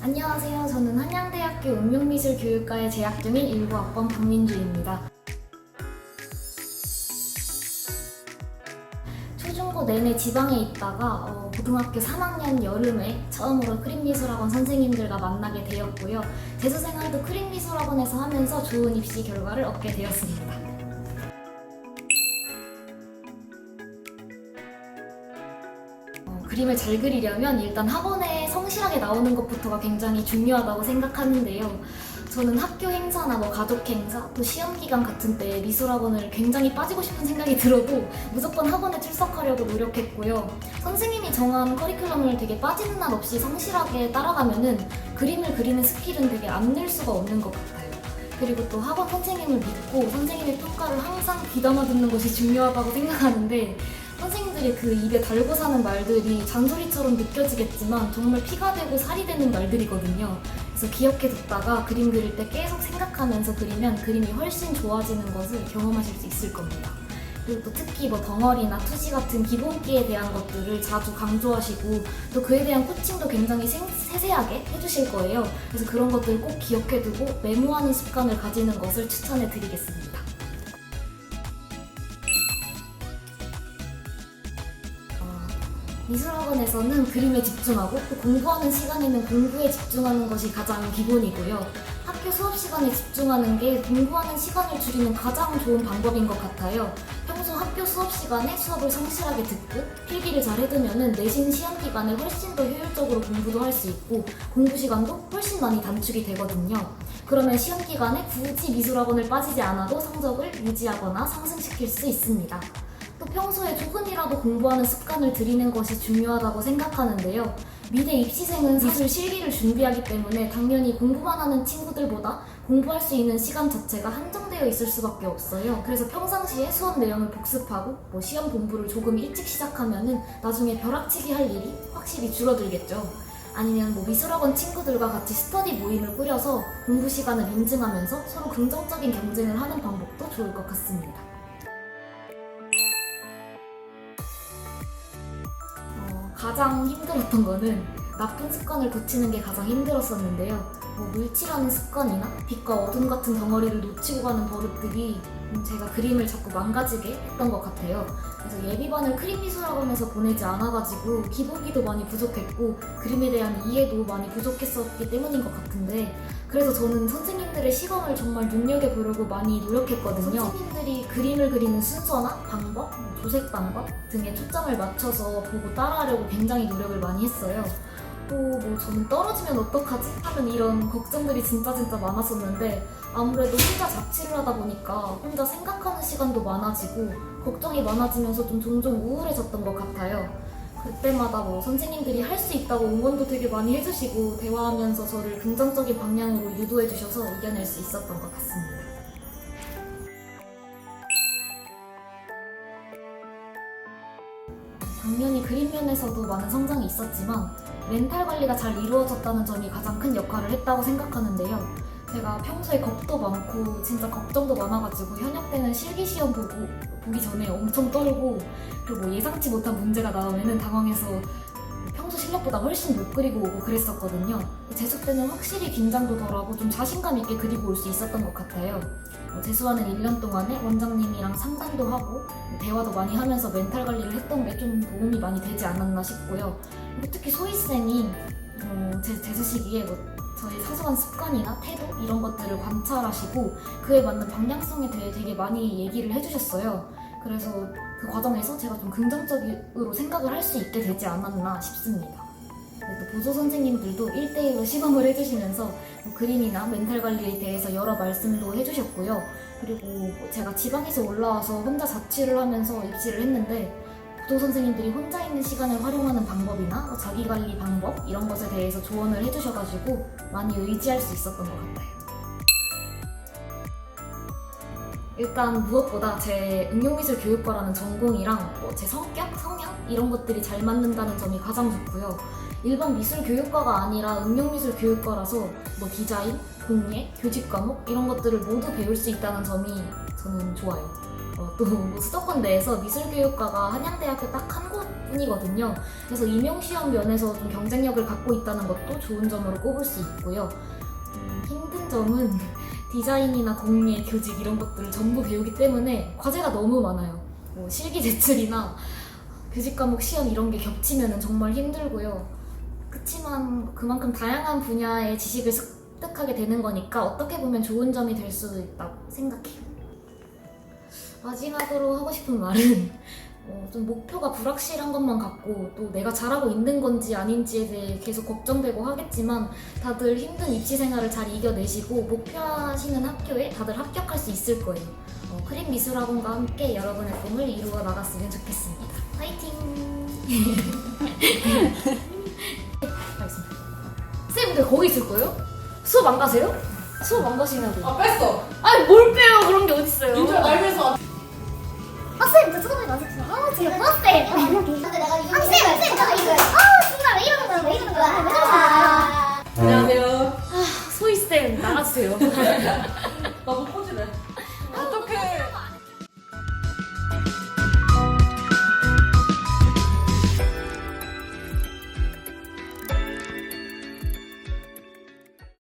안녕하세요. 저는 한양대학교 응용미술교육과에 재학 중인 19학번 박민주입니다. 초중고 내내 지방에 있다가 고등학교 3학년 여름에 처음으로 크림미술학원 선생님들과 만나게 되었고요. 재수생활도 크림미술학원에서 하면서 좋은 입시 결과를 얻게 되었습니다. 그림을 잘 그리려면 일단 학원에 성실하게 나오는 것부터가 굉장히 중요하다고 생각하는데요. 저는 학교 행사나 가족 행사, 또 시험 기간 같은 때 미술학원을 굉장히 빠지고 싶은 생각이 들어도 무조건 학원에 출석하려고 노력했고요. 선생님이 정한 커리큘럼을 되게 빠지는 날 없이 성실하게 따라가면은 그림을 그리는 스킬은 되게 안 늘 수가 없는 것 같아요. 그리고 또 학원 선생님을 믿고 선생님의 평가를 항상 귀담아 듣는 것이 중요하다고 생각하는데, 선생님들이 그 입에 달고 사는 말들이 잔소리처럼 느껴지겠지만 정말 피가 되고 살이 되는 말들이거든요. 그래서 기억해 뒀다가 그림 그릴 때 계속 생각하면서 그리면 그림이 훨씬 좋아지는 것을 경험하실 수 있을 겁니다. 그리고 또 특히 덩어리나 투시 같은 기본기에 대한 것들을 자주 강조하시고, 또 그에 대한 코칭도 굉장히 세세하게 해주실 거예요. 그래서 그런 것들을 꼭 기억해 두고 메모하는 습관을 가지는 것을 추천해 드리겠습니다. 미술학원에서는 그림에 집중하고, 또 공부하는 시간에는 공부에 집중하는 것이 가장 기본이고요. 학교 수업 시간에 집중하는 게 공부하는 시간을 줄이는 가장 좋은 방법인 것 같아요. 평소 학교 수업 시간에 수업을 성실하게 듣고 필기를 잘 해두면은 내신 시험 기간에 훨씬 더 효율적으로 공부도 할 수 있고 공부 시간도 훨씬 많이 단축이 되거든요. 그러면 시험 기간에 굳이 미술학원을 빠지지 않아도 성적을 유지하거나 상승시킬 수 있습니다. 또 평소에 조금이라도 공부하는 습관을 들이는 것이 중요하다고 생각하는데요. 미대 입시생은 미술 실기를 준비하기 때문에 당연히 공부만 하는 친구들보다 공부할 수 있는 시간 자체가 한정되어 있을 수밖에 없어요. 그래서 평상시에 수업 내용을 복습하고 시험 공부를 조금 일찍 시작하면은 나중에 벼락치기 할 일이 확실히 줄어들겠죠. 아니면 미술학원 친구들과 같이 스터디 모임을 꾸려서 공부 시간을 인증하면서 서로 긍정적인 경쟁을 하는 방법도 좋을 것 같습니다. 가장 힘들었던 거는 나쁜 습관을 고치는 게 가장 힘들었었는데요. 물칠하는 습관이나 빛과 어둠 같은 덩어리를 놓치고 가는 버릇들이 제가 그림을 자꾸 망가지게 했던 것 같아요. 그래서 예비반을 크림미술학원에서 보내지 않아가지고 기본기도 많이 부족했고 그림에 대한 이해도 많이 부족했었기 때문인 것 같은데, 그래서 저는 선생님들의 시범을 정말 눈여겨보려고 많이 노력했거든요. 선생님들이 그림을 그리는 순서나 방법, 조색 방법 등에 초점을 맞춰서 보고 따라하려고 굉장히 노력을 많이 했어요. 또 저는 떨어지면 어떡하지? 하는 이런 걱정들이 진짜 많았었는데, 아무래도 혼자 자취를 하다 보니까 혼자 생각하는 시간도 많아지고 걱정이 많아지면서 좀 종종 우울해졌던 것 같아요. 그때마다 선생님들이 할 수 있다고 응원도 되게 많이 해주시고 대화하면서 저를 긍정적인 방향으로 유도해 주셔서 이겨낼 수 있었던 것 같습니다. 당연히 그림 면에서도 많은 성장이 있었지만 멘탈 관리가 잘 이루어졌다는 점이 가장 큰 역할을 했다고 생각하는데요. 제가 평소에 겁도 많고 진짜 걱정도 많아가지고 현역 때는 실기시험 보기 전에 엄청 떨고, 그리고 예상치 못한 문제가 나오면은 당황해서 평소 실력보다 훨씬 못 그리고 오고 그랬었거든요. 재수 때는 확실히 긴장도 덜하고 좀 자신감 있게 그리고 올 수 있었던 것 같아요. 재수하는 1년 동안에 원장님이랑 상담도 하고 대화도 많이 하면서 멘탈 관리를 했던 게 좀 도움이 많이 되지 않았나 싶고요. 특히 소희쌤이 제 재수 시기에 저의 사소한 습관이나 태도 이런 것들을 관찰하시고 그에 맞는 방향성에 대해 되게 많이 얘기를 해주셨어요. 그래서 그 과정에서 제가 좀 긍정적으로 생각을 할 수 있게 되지 않았나 싶습니다. 또 보조 선생님들도 1대1로 시범을 해주시면서 그림이나 멘탈 관리에 대해서 여러 말씀도 해주셨고요. 그리고 제가 지방에서 올라와서 혼자 자취를 하면서 입시를 했는데, 보조 선생님들이 혼자 있는 시간을 활용하는 방법이나 자기관리 방법 이런 것에 대해서 조언을 해주셔가지고 많이 의지할 수 있었던 것 같아요. 일단 무엇보다 제 응용미술교육과라는 전공이랑 제 성격, 성향 이런 것들이 잘 맞는다는 점이 가장 좋고요. 일반 미술교육과가 아니라 응용미술교육과라서 디자인, 공예, 교집 과목 이런 것들을 모두 배울 수 있다는 점이 저는 좋아요. 또뭐 수도권 내에서 미술교육과가 한양대학교 딱 한 곳뿐이거든요. 그래서 임용시험 면에서 좀 경쟁력을 갖고 있다는 것도 좋은 점으로 꼽을 수 있고요. 힘든 점은 디자인이나 공예, 교직 이런 것들을 전부 배우기 때문에 과제가 너무 많아요. 뭐 실기 제출이나 교직 과목 시험 이런 게 겹치면 정말 힘들고요. 그치만 그만큼 다양한 분야의 지식을 습득하게 되는 거니까 어떻게 보면 좋은 점이 될 수도 있다고 생각해요. 마지막으로 하고 싶은 말은 좀 목표가 불확실한 것만 같고 또 내가 잘하고 있는 건지 아닌지에 대해 계속 걱정되고 하겠지만 다들 힘든 입시 생활을 잘 이겨내시고 목표하시는 학교에 다들 합격할 수 있을 거예요. 크림미술학원과 함께 여러분의 꿈을 이루어 나갔으면 좋겠습니다. 화이팅! 알겠습니다. 쌤들 거기 있을 거예요? 수업 안 가세요? 수업 안 가시냐고. 아 뺐어. 아니 뭘 빼요? 그런 게 어딨어요? 인టర్ 날면서 쌤, 저 쳐다보지 마세요. 지금 쌤. 근데 내가 이거 쌤, 잠깐 이거. 진짜 왜 이러는 거야? 왜 이러는 거야? 왜 저러는 거야? 안녕하세요. 소희쌤 나가주세요. 나도 포즈래.